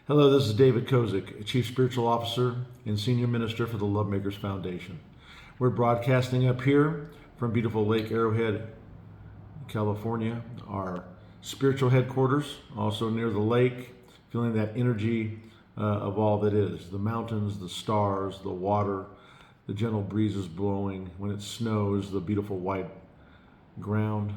Hello, this is David Kozik, Chief Spiritual Officer and Senior Minister for the LoveMakers Foundation. We're broadcasting up here from beautiful Lake Arrowhead, California, our spiritual headquarters, also near the lake, feeling that energy of all that is. The mountains, the stars, the water, the gentle breezes blowing. When it snows, the beautiful white ground.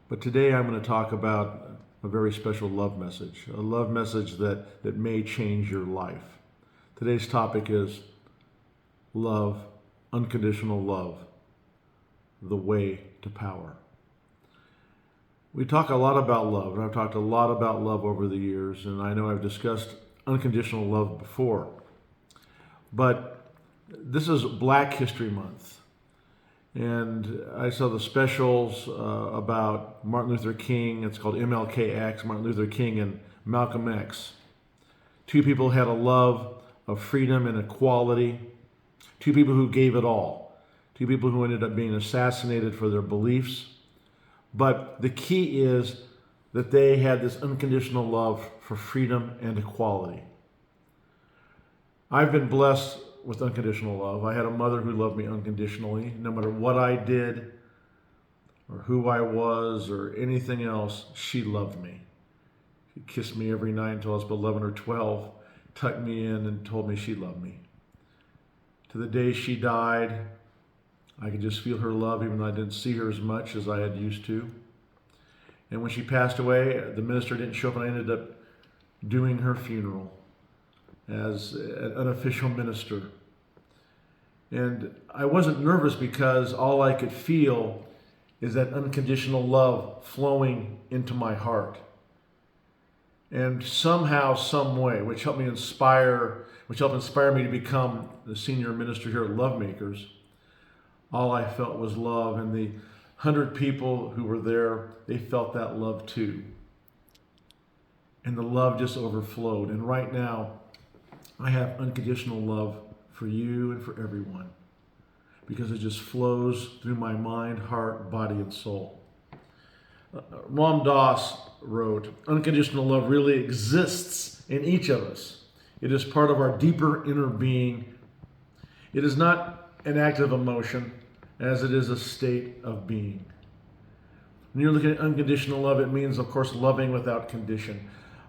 But today I'm going to talk about a very special love message, a love message that may change your life. Today's topic is love, unconditional love, the way to power. We talk a lot about love, and I've talked a lot about love over the years, and I know I've discussed unconditional love before. But this is Black History Month. And I saw the specials about Martin Luther King. It's called MLKX, Martin Luther King and Malcolm X. Two people had a love of freedom and equality. Two people who gave it all. Two people who ended up being assassinated for their beliefs. But the key is that they had this unconditional love for freedom and equality. I've been blessed with unconditional love. I had a mother who loved me unconditionally. No matter what I did or who I was or anything else, she loved me. She kissed me every night until I was 11 or 12, tucked me in and told me she loved me. To the day she died, I could just feel her love even though I didn't see her as much as I had used to. And when she passed away, the minister didn't show up and I ended up doing her funeral as an unofficial minister. And I wasn't nervous because all I could feel is that unconditional love flowing into my heart. And somehow, some way, which helped inspire me to become the senior minister here at LoveMakers, all I felt was love. And the 100 people who were there, they felt that love too. And the love just overflowed. And right now, I have unconditional love for you and for everyone because it just flows through my mind, heart, body, and soul. Ram Dass wrote, "Unconditional love really exists in each of us. It is part of our deeper inner being. It is not an act of emotion as it is a state of being." When you're looking at unconditional love, it means, of course, loving without condition.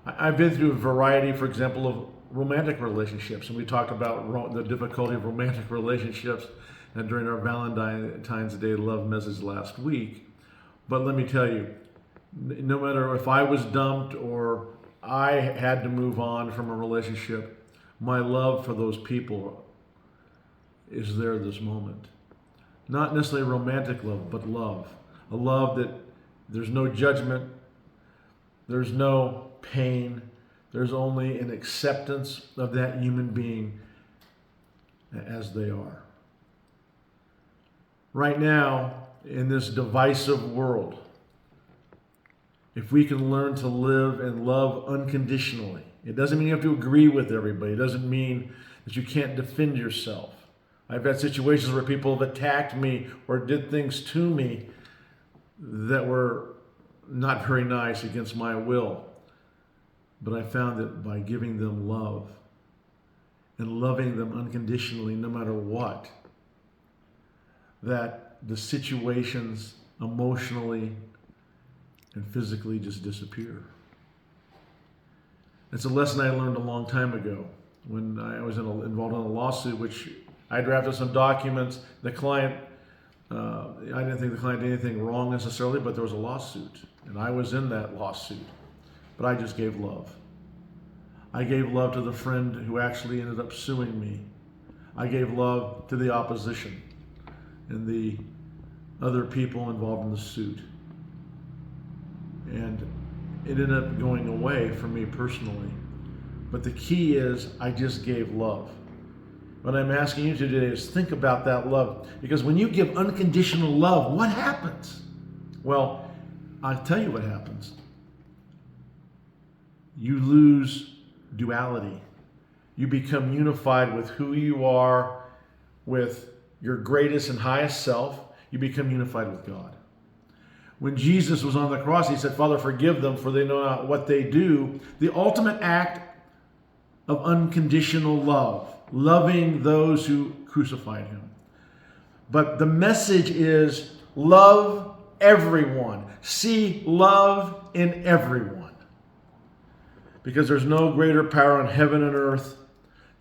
I've been through a variety, for example, of romantic relationships, and we talked about the difficulty of romantic relationships during our Valentine's Day love message last week. But let me tell you, no matter if I was dumped or I had to move on from a relationship, my love for those people is there this moment. Not necessarily romantic love, but love. A love that there's no judgment, there's no pain, there's only an acceptance of that human being as they are. Right now, in this divisive world, if we can learn to live and love unconditionally, it doesn't mean you have to agree with everybody. It doesn't mean that you can't defend yourself. I've had situations where people have attacked me or did things to me that were not very nice against my will. But I found that by giving them love and loving them unconditionally, no matter what, that the situations emotionally and physically just disappear. It's a lesson I learned a long time ago when I was involved in a lawsuit, which I drafted some documents. The client, I didn't think the client did anything wrong necessarily, but there was a lawsuit, and I was in that lawsuit. But I just gave love. I gave love to the friend who actually ended up suing me. I gave love to the opposition and the other people involved in the suit. And it ended up going away for me personally. But the key is I just gave love. What I'm asking you today is think about that love. Because when you give unconditional love, what happens? Well, I'll tell you what happens. You lose duality. You become unified with who you are, with your greatest and highest self. You become unified with God. When Jesus was on the cross, he said, "Father, forgive them, for they know not what they do." The ultimate act of unconditional love, loving those who crucified him. But the message is love everyone. See love in everyone. Because there's no greater power in heaven and earth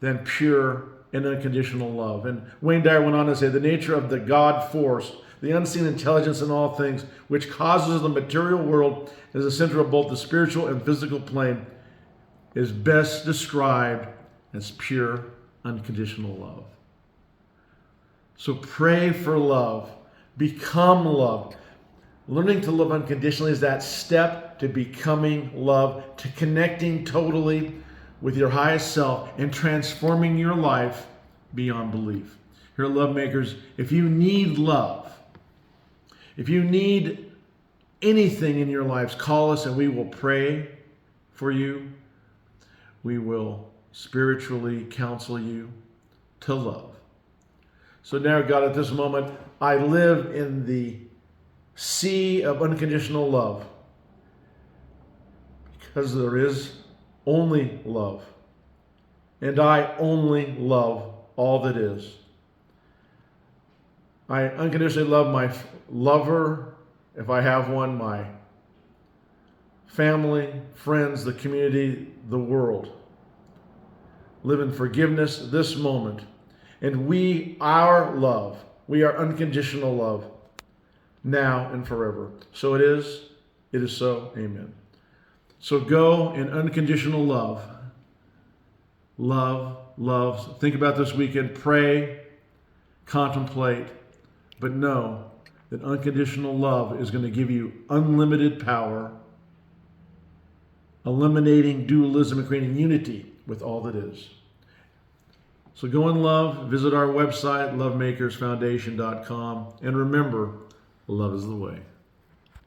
than pure and unconditional love. And Wayne Dyer went on to say, the nature of the God force, the unseen intelligence in all things, which causes the material world as the center of both the spiritual and physical plane, is best described as pure, unconditional love. So pray for love. Become love. Learning to love unconditionally is that step to becoming love, to connecting totally with your highest self and transforming your life beyond belief. Here at LoveMakers, if you need love, if you need anything in your lives, call us and we will pray for you. We will spiritually counsel you to love. So now, God, at this moment, I live in the sea of unconditional love because there is only love. And I only love all that is. I unconditionally love my lover, if I have one, my family, friends, the community, the world. Live in forgiveness this moment. And we are love. We are unconditional love now and forever. So it is so, amen. So go in unconditional love. Love, loves. Think about this weekend. Pray, contemplate, but know that unconditional love is going to give you unlimited power, eliminating dualism and creating unity with all that is. So go in love. Visit our website, LoveMakersFoundation.com. And remember, love is the way.